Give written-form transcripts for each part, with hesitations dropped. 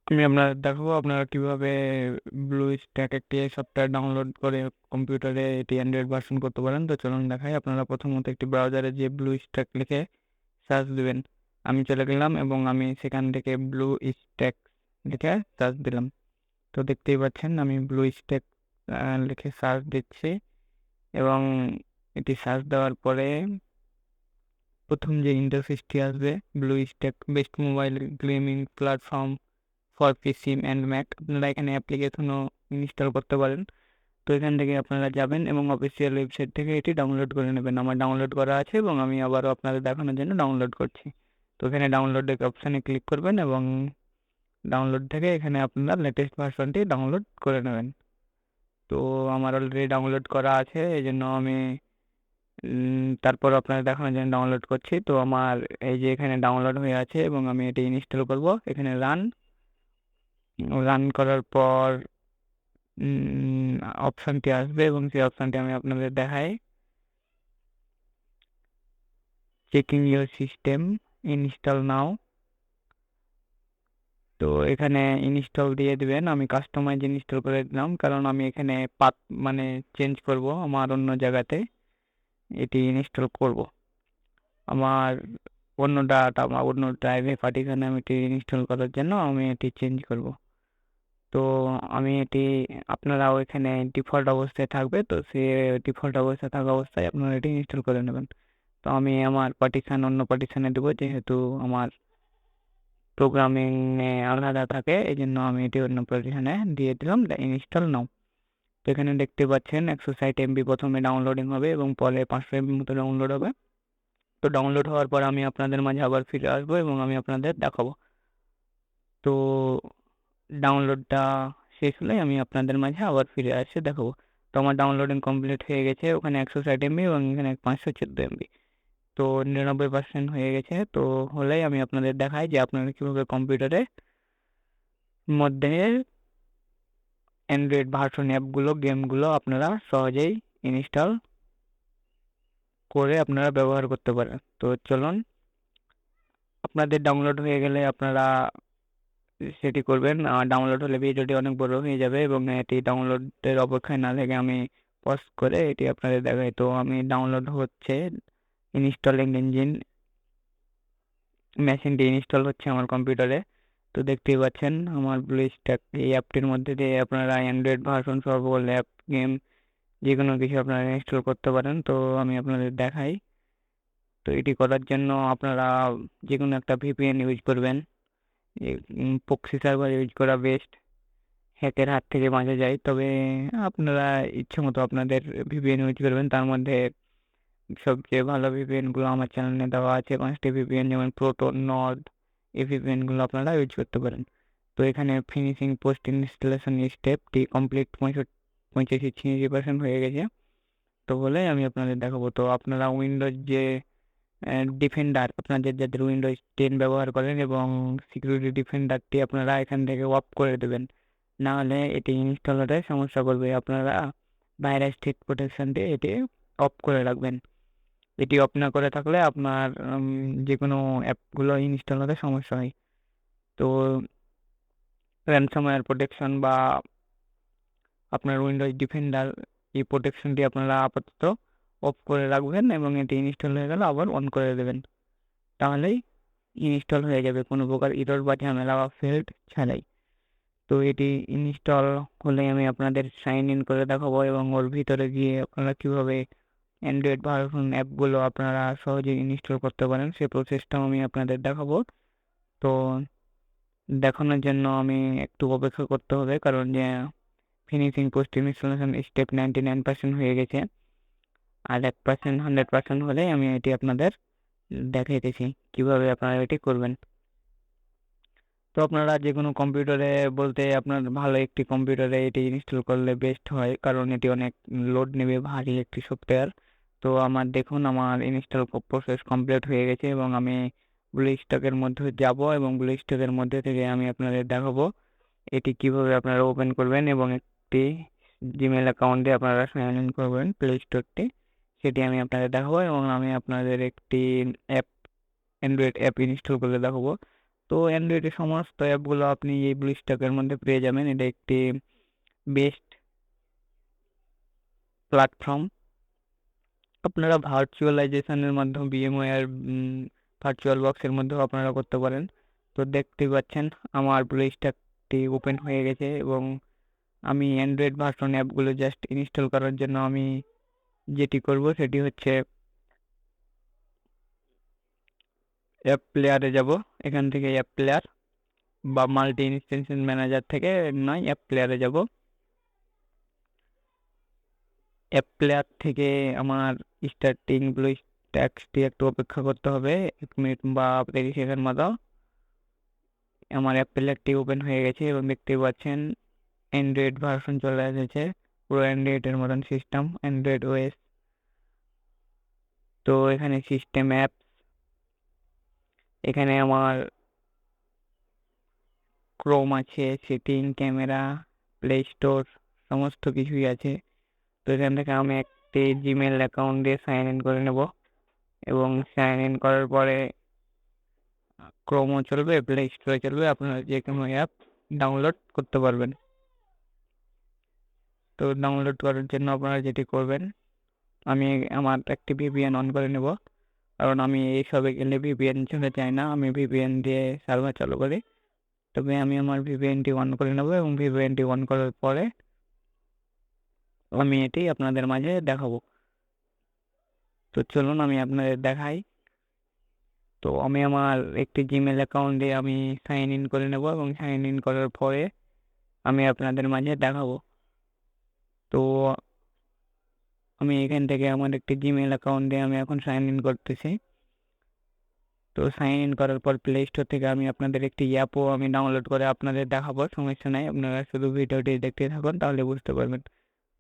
আমি আপনাদের দেখাবো আপনারা কিভাবে ব্লুস্ট্যাক একটি সফটওয়্যার ডাউনলোড করে কম্পিউটারে এটি অ্যান্ড্রয়েড ভার্সন করতে পারেন। তো চলুন দেখাই। আপনারা প্রথমত একটি ব্রাউজারে যে ব্লুস্ট্যাক লিখে সার্চ দিবেন। আমি চলে গেলাম এবং আমি সেখান থেকে ব্লুস্ট্যাক লিখে সার্চ দিলাম। তো দেখতেই পাচ্ছেন আমি ব্লুস্ট্যাক লিখে সার্চ দিচ্ছি এবং এটি সার্চ দেওয়ার পরে প্রথম যে ইন্টারফেসটি আসবে, BlueStacks best mobile gaming platform for PC and Mac. আপনারা এখানে অ্যাপ্লিকেশনও ইনস্টল করতে পারেন। তো এখান থেকে আপনারা যাবেন এবং অফিসিয়াল ওয়েবসাইট থেকে এটি ডাউনলোড করে নেবেন। আমার ডাউনলোড করা আছে এবং আমি আবারও আপনাদের দেখানোর জন্য ডাউনলোড করছি। তো এখানে ডাউনলোডের অপশানে ক্লিক করবেন এবং ডাউনলোড থেকে এখানে আপনারা লেটেস্ট ভার্সনটি ডাউনলোড করে নেবেন। তো আমার অলরেডি ডাউনলোড করা আছে, এই জন্য আমি তারপর আপনাদের দেখানোর জন্য ডাউনলোড করছি। তো আমার এই যে এখানে ডাউনলোড হয়ে আছে এবং আমি এটি ইনস্টল করব। এখানে রান রান করার পর অপশানটি আসবে এবং সেই অপশানটি আমি আপনাদের দেখাই। চেকিং ইউর সিস্টেম, ইনস্টল নাও। তো এখানে ইনস্টল দিয়ে দিবেন। আমি কাস্টমাইজ ইনস্টল করে দিলাম কারণ আমি এখানে পাত মানে চেঞ্জ করব, আমার অন্য জায়গাতে এটি ইনস্টল করব। আমার অন্য ডাটা আমার অন্য ড্রাইভে পার্টিশনে আমি এটি ইনস্টল করার জন্য আমি এটি চেঞ্জ করব। তো আমি এটি আপনারাও এখানে ডিফল্ট অবস্থায় থাকবে, তো সে ডিফল্ট অবস্থায় থাকা অবস্থায় আপনারা এটি ইনস্টল করে নেবেন। তো আমি আমার পার্টিশন অন্য পার্টিশনে দেবো, যেহেতু আমার প্রোগ্রামিং এ আলাদা থাকে, এই জন্য আমি এটি অন্য পার্টিশনে দিয়ে দিলাম ইনস্টল নাও। তো এখানে দেখতে পাচ্ছেন 160 MB প্রথমে ডাউনলোডিং হবে এবং পরে 500 MB মতো ডাউনলোড হবে। তো ডাউনলোড হওয়ার পর আমি আপনাদের মাঝে আবার ফিরে আসবো এবং আমি আপনাদের দেখাবো। তো ডাউনলোডটা শেষ হলে আমি আপনাদের মাঝে আবার ফিরে আসে দেখাবো। তো আমার ডাউনলোডিং কমপ্লিট হয়ে গেছে, ওখানে 160 MB এবং এখানে 514 MB। তো 99% হয়ে গেছে। তো হলেই আমি আপনাদের দেখাই যে আপনারা কীভাবে কম্পিউটারে মধ্যে অ্যান্ড্রয়েড ভার্সন অ্যাপগুলো গেমগুলো আপনারা সহজেই ইনস্টল করে আপনারা ব্যবহার করতে পারেন। তো চলুন, আপনাদের ডাউনলোড হয়ে গেলে আপনারা সেটি করবেন। ডাউনলোড হলে ভিডিওটি অনেক বড় হয়ে যাবে এবং এটি ডাউনলোডের অপেক্ষায় না থেকে আমি পজ করে এটি আপনাদের দেখাই। তো আমি ডাউনলোড হচ্ছে, ইনস্টলিং ইঞ্জিন, মেশিনটি ইনস্টল হচ্ছে আমার কম্পিউটারে। তো দেখতেই পাচ্ছেন আমার ব্লুস্ট্যাক এই অ্যাপটির মধ্যে দিয়ে আপনারা অ্যান্ড্রয়েড ভার্সন সকল অ্যাপ গেম যে কোনো কিছু আপনারা ইনস্টল করতে পারেন। তো আমি আপনাদের দেখাই। তো এটি করার জন্য আপনারা যে কোনো একটা ভিপিএন ইউজ করবেন। প্রক্সি সার্ভার ইউজ করা বেস্ট, হ্যাকের হাত থেকে বাঁচা যায়। তবে আপনারা ইচ্ছে মতো আপনাদের ভিপিএন ইউজ করবেন। তার মধ্যে সবচেয়ে ভালো ভিপিএনগুলো আমার চ্যানেলে দেওয়া আছে, 5টি ভিপিএন, যেমন প্রোটন, নর্ড, এই ভিপিএনগুলো আপনারা ইউজ করতে পারেন। তো এখানে ফিনিশিং পোস্ট ইনস্টলেশন স্টেপটি কমপ্লিট 85-86% হয়ে গেছে। তো বলে আমি আপনাদের দেখাবো। তো আপনারা উইন্ডোজ যে ডিফেন্ডার, আপনাদের যাদের উইন্ডোজ 10 ব্যবহার করেন এবং সিকিউরিটি ডিফেন্ডারটি আপনারা এখান থেকে অফ করে দেবেন, না হলে এটি ইনস্টল হতে সমস্যা করবে। আপনারা ভাইরাস থ্রেট প্রোটেকশনটি এটি অফ করে রাখবেন। এটি অফ না করে থাকলে আপনার যে কোনো অ্যাপগুলো ইনস্টল হতে সমস্যা হয়। তো র্যানসমওয়্যার প্রোটেকশন বা আপনার উইন্ডোজ ডিফেন্ডার, এই প্রোটেকশনটি আপনারা আপাতত অফ করে রাখবেন এবং এটি ইনস্টল হয়ে গেলে আবার অন করে দেবেন। তাহলেই ইনস্টল হয়ে যাবে কোনো প্রকার এরর বা ঝামেলা বা ফেল্ড ছাড়াই। তো এটি ইনস্টল হলে আমি আপনাদের সাইন ইন করে দেখাবো এবং ওর ভিতরে গিয়ে আপনারা কীভাবে অ্যান্ড্রয়েড ভার্সন অ্যাপগুলো আপনারা সহজেই ইনস্টল করতে পারেন সে প্রসেসটাও আমি আপনাদের দেখাবো। তো দেখানোর জন্য আমি একটু অপেক্ষা করতে হবে, কারণ যে ফিনিশিং পোস্ট ইনস্টলেশন স্টেপ 99% হয়ে গেছে। আর 1% 100% হলে আমি এটি আপনাদের দেখাইতেছি কীভাবে আপনারা এটি করবেন। তো আপনারা যে কোনো কম্পিউটারে বলতে আপনার ভালো একটি কম্পিউটারে এটি ইনস্টল করলে বেস্ট হয়, কারণ এটি অনেক লোড নেবে, ভারী একটি সফটওয়্যার। তো আমার দেখুন আমার ইনস্টল প্রসেস কমপ্লিট হয়ে গেছে এবং আমি ব্লুস্ট্যাকের মধ্যে যাব এবং ব্লুস্ট্যাকের মধ্যে থেকে আমি আপনাদের দেখাবো এটি কিভাবে আপনারা ওপেন করবেন এবং একটি জিমেল অ্যাকাউন্ট দিয়ে আপনারা সাইন ইন করবেন প্লে স্টোরটি, সেটি আমি আপনাদের দেখাবো এবং আমি আপনাদের একটি অ্যাপ অ্যান্ড্রয়েড অ্যাপ ইনস্টল করে দেখাবো। তো অ্যান্ড্রয়েডের সমস্ত অ্যাপগুলো আপনি এই ব্লুস্ট্যাকের মধ্যে পেয়ে যাবেন। এটা একটি বেস্ট প্ল্যাটফর্ম। আপনারা ভার্চুয়ালাইজেশনের মাধ্যমে ভিএমওয়্যার ভার্চুয়াল বক্সের মধ্যেও আপনারা করতে পারেন। তো দেখতে পাচ্ছেন আমার ব্লুস্ট্যাকটি ওপেন হয়ে গেছে এবং আমি অ্যান্ড্রয়েড ভার্সন অ্যাপগুলো জাস্ট ইনস্টল করার জন্য আমি যেটি করব সেটি হচ্ছে অ্যাপ প্লেয়ারে যাব। এখান থেকে অ্যাপ প্লেয়ার বা মাল্টি ইনস্টেন্স ম্যানেজার থেকে নয় অ্যাপ প্লেয়ারে যাব। অ্যাপ প্লেয়ার থেকে আমার স্টার্টিং ব্লুস্ট্যাক্সটি একটু অপেক্ষা করতে হবে 1 মিনিট বা 30 সেকেন্ড মতো। আমার অ্যাপ প্লেয়ারটি ওপেন হয়ে গেছে এবং দেখতে পাচ্ছেন অ্যান্ড্রয়েড ভার্সন চলে এসেছে, পুরো অ্যান্ড্রয়েডের মতন সিস্টেম, অ্যান্ড্রয়েড ওএস। তো এখানে সিস্টেম অ্যাপ, এখানে আমার ক্রোম আছে, সেটিং, ক্যামেরা, প্লে স্টোর সমস্ত কিছুই আছে। তো এখান থেকে আমি একটি জিমেল অ্যাকাউন্ট দিয়ে সাইন ইন করে নেব এবং সাইন ইন করার পরে ক্রোমও চলবে, প্লে স্টোরে চলবে, আপনারা যে কোনো অ্যাপ ডাউনলোড করতে পারবেন। তো ডাউনলোড করার জন্য আপনারা যেটি করবেন, আমি আমার একটি ভিপিএন অন করে নেব, কারণ আমি এইসবে গেলে ভিপিএন চলে চাই না, আমি ভিপিএন দিয়ে সার্ভার চালু করি। তবে আমি আমার ভিপিএনটি অন করে নেব এবং ভিপিএনটি অন করার পরে আমি এটি আপনাদের মাঝে দেখাবো। তো চলুন আমি আপনাদের দেখাই। তো আমি আমার একটি জিমেল অ্যাকাউন্ট দিয়ে আমি সাইন ইন করে নেব এবং সাইন ইন করার পরে আমি আপনাদের মাঝে দেখাবো। তো আমি এখান থেকে আমার একটি জিমেল অ্যাকাউন্ট দিয়ে আমি এখন সাইন ইন করতেছি। তো সাইন ইন করার পর প্লে স্টোর থেকে আমি আপনাদের একটি অ্যাপও আমি ডাউনলোড করে আপনাদের দেখাবো, সমস্যা নাই, আপনারা শুধু ভিডিওটি দেখতে থাকুন তাহলে বুঝতে পারবেন।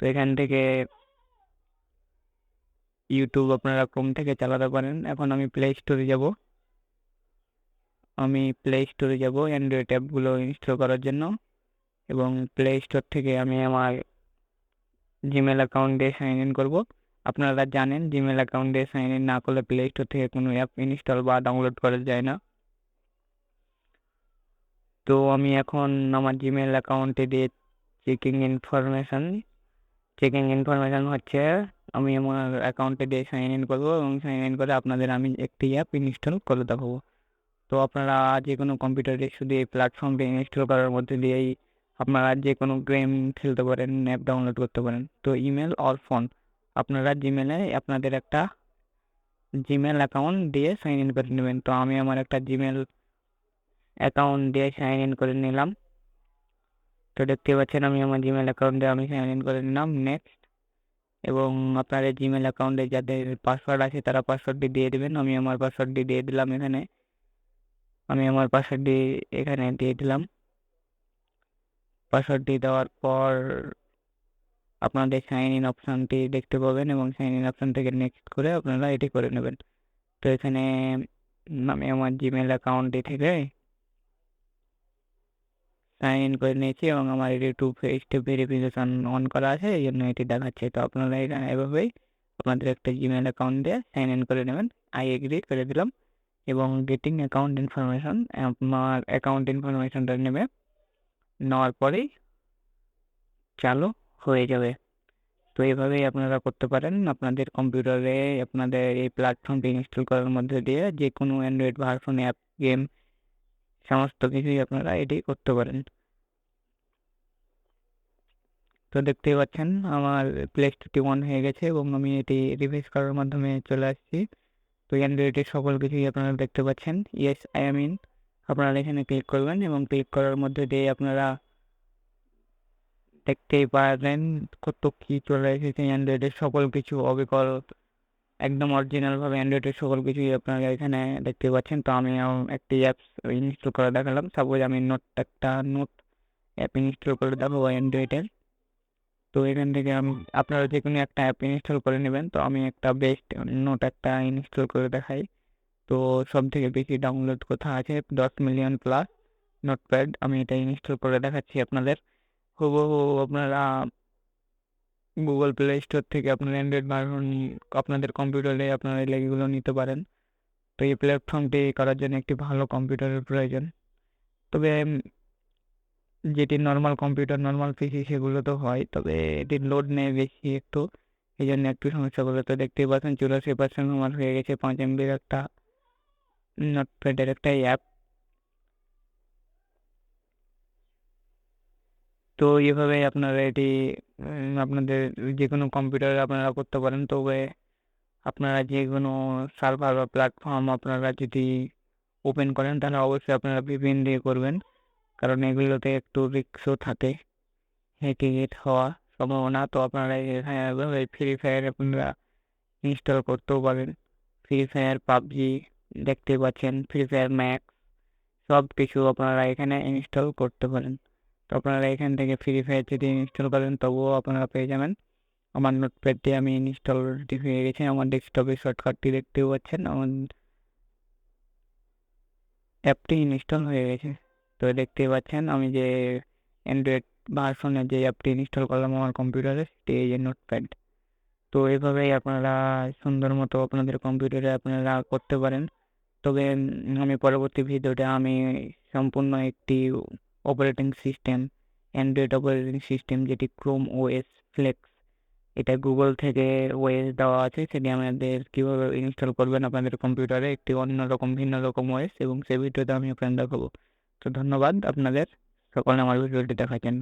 তো এখান থেকে ইউটিউব আপনারা ক্রোম থেকে চালাতে পারেন। এখন আমি প্লে স্টোরে যাব, অ্যান্ড্রয়েড অ্যাপগুলো ইনস্টল করার জন্য এবং প্লে স্টোর থেকে আমি আমার জিমেল অ্যাকাউন্ট দিয়ে সাইন ইন করবো। আপনারা জানেন জিমেল অ্যাকাউন্ট দিয়ে সাইন ইন না করলে প্লে স্টোর থেকে কোনো অ্যাপ ইনস্টল বা ডাউনলোড করা যায় না। তো আমি এখন আমার জিমেল অ্যাকাউন্টে দিয়ে চেকিং ইনফরমেশন হচ্ছে, আমি আমার অ্যাকাউন্টে দিয়ে সাইন ইন করবো এবং সাইন ইন করে আপনাদের আমি একটি অ্যাপ ইনস্টল করে দেখাবো। তো আপনারা যে কোনো কম্পিউটারে শুধু এই প্ল্যাটফর্মটি ইনস্টল করার মধ্যে দিয়েই আপনারা যে কোনো গেম খেলতে পারেন, অ্যাপ ডাউনলোড করতে পারেন। তো ইমেল অর ফোন, আপনারা জিমেলে আপনাদের একটা জিমেল অ্যাকাউন্ট দিয়ে সাইন ইন করে নেবেন। তো আমি আমার একটা জিমেল অ্যাকাউন্ট দিয়ে সাইন ইন করে নিলাম। তো দেখতে পাচ্ছেন আমি আমার জিমেল অ্যাকাউন্ট দিয়ে আমি সাইন ইন করে নিলাম, নেক্সট। এবং আপনাদের জিমেল অ্যাকাউন্টে যাদের পাসওয়ার্ড আছে তারা পাসওয়ার্ডটি দিয়ে দেবেন। আমি আমার পাসওয়ার্ডটি দিয়ে দিলাম এখানে, দিয়ে দিলাম। পাসওয়ার্ডটি দেওয়ার পর আপনাদের সাইন ইন অপশনটি দেখতে পাবেন এবং সাইন ইন অপশন থেকে নেক্সট করে আপনারা এটি করে নেবেন। তো এখানে আমি আমার জিমেল অ্যাকাউন্টটি থেকে সাইন ইন করে নিয়েছি এবং আমার এটি টু স্টেপ ভেরিফিকেশন অন করা আছে, এই জন্য এটি দেখাচ্ছে। তো আপনারা এখানে এভাবেই আপনাদের একটা জিমেল অ্যাকাউন্ট দিয়ে সাইন ইন করে নেবেন। আই এগ্রি করে দিলাম এবং গেটিং অ্যাকাউন্ট ইনফরমেশন, আমার অ্যাকাউন্ট ইনফরমেশনটা নেওয়ার পরেই চালু হয়ে যাবে। তো এইভাবেই আপনারা করতে পারেন আপনাদের কম্পিউটারে আপনাদের এই প্ল্যাটফর্মটি ইনস্টল করার মধ্যে দিয়ে যে কোনো অ্যান্ড্রয়েড ভার্সন অ্যাপ, গেম সমস্ত কিছুই আপনারা এটি করতে পারেন। তো দেখতেই পাচ্ছেন আমার প্লে স্টোরটি অন হয়ে গেছে এবং আমি এটি রিভাইজ করার মাধ্যমে চলে আসছি। তো অ্যান্ড্রয়েডের সকল কিছুই আপনারা দেখতে পাচ্ছেন, ইয়েস আই এম ইন, আপনারা এখানে ক্লিক করবেন এবং ক্লিক করার মধ্যে দিয়ে আপনারা দেখতেই পারেন কত কি চলে এসেছে। অ্যান্ড্রয়েডের সকল কিছু অবিকল একদম অরিজিনাল ভাবে অ্যান্ড্রয়েডের সকল কিছুই আপনারা এখানে দেখতে পাচ্ছেন। তো আমি একটি অ্যাপস ইনস্টল করে দেখালাম, সাপোজ আমি একটা নোট অ্যাপ ইনস্টল করে দেখাবো অ্যান্ড্রয়েডের। তো এখান থেকে আপনারা যে কোনো একটা অ্যাপ ইনস্টল করে নেবেন। তো আমি একটা বেস্ট নোট একটা ইনস্টল করে দেখাই। তো সব থেকে বেশি ডাউনলোড কোথা আছে 10 মিলিয়ন প্লাস নোটপ্যাড, আমি এটা ইনস্টল করে দেখাচ্ছি আপনাদের। হুবহু আপনারা গুগল প্লে স্টোর থেকে আপনার অ্যান্ড্রয়েড ভার্সন আপনাদের কম্পিউটারে আপনারা এগুলো নিতে পারেন। তো এই প্ল্যাটফর্মটি করার জন্য একটি ভালো কম্পিউটারের প্রয়োজন। তবে যেটি নর্মাল কম্পিউটার, নর্মাল পিসি সেগুলো তো হয়, তবে এটির লোড নেয় বেশি একটু, এই জন্য একটু সমস্যাগুলো তো দেখতেই পাচ্ছেন। 84% আমার হয়ে গেছে 5 MB একটা নোটপ্যাডের একটা অ্যাপ। তো এভাবে আপনারা এটি আপনাদের যে কোনো কম্পিউটারে আপনারা করতে পারেন। তবে আপনারা যে কোনো সার্ভার বা প্ল্যাটফর্ম আপনারা যদি ওপেন করেন তাহলে অবশ্যই আপনারা VPN দিয়ে করবেন, কারণ এগুলোতে একটু রিস্কও থাকে, হ্যাকিংয়ের হওয়ার সম্ভাবনা। তো আপনারা ফ্রি ফায়ার আপনারা ইনস্টল করতেও পারেন। ফ্রি ফায়ার, পাবজি দেখতে পাচ্ছেন, ফ্রি ফায়ার ম্যাক্স সব কিছু আপনারা এখানে ইনস্টল করতে পারেন। তো আপনারা এখান থেকে ফ্রি ফায়ার যদি ইনস্টল করেন তবুও আপনারা পেয়ে যাবেন। আমার নোটপ্যাডটি আমি ইনস্টলটি হয়ে গেছে, আমার ডেস্কটপে শর্টকাটটি দেখতেও পাচ্ছেন, আমার অ্যাপটি ইনস্টল হয়ে গেছে। তো দেখতেই পাচ্ছেন আমি যে অ্যান্ড্রয়েড ভার্সনের যে অ্যাপটি ইনস্টল করলাম আমার কম্পিউটারে, সেটি এই যে নোটপ্যাড। তো এইভাবেই আপনারা সুন্দর মতো আপনাদের কম্পিউটারে আপনারা করতে পারেন। তবে আমি পরবর্তী ভিডিওতে আমি সম্পূর্ণ একটি operating system, Android operating system যেটি ক্রোম ওএস ফ্লেক্স, এটা গুগল থেকে ওএস দেওয়া আছে, সেটি আমাদের কীভাবে ইনস্টল করবেন আপনাদের কম্পিউটারে, একটি অন্যরকম ভিন্ন রকম ওএস, এবং সেই ভিডিওতে আমি আপনাদের দেখাবো। তো ধন্যবাদ আপনাদের সকলে আমার ভিডিওটি দেখার জন্য।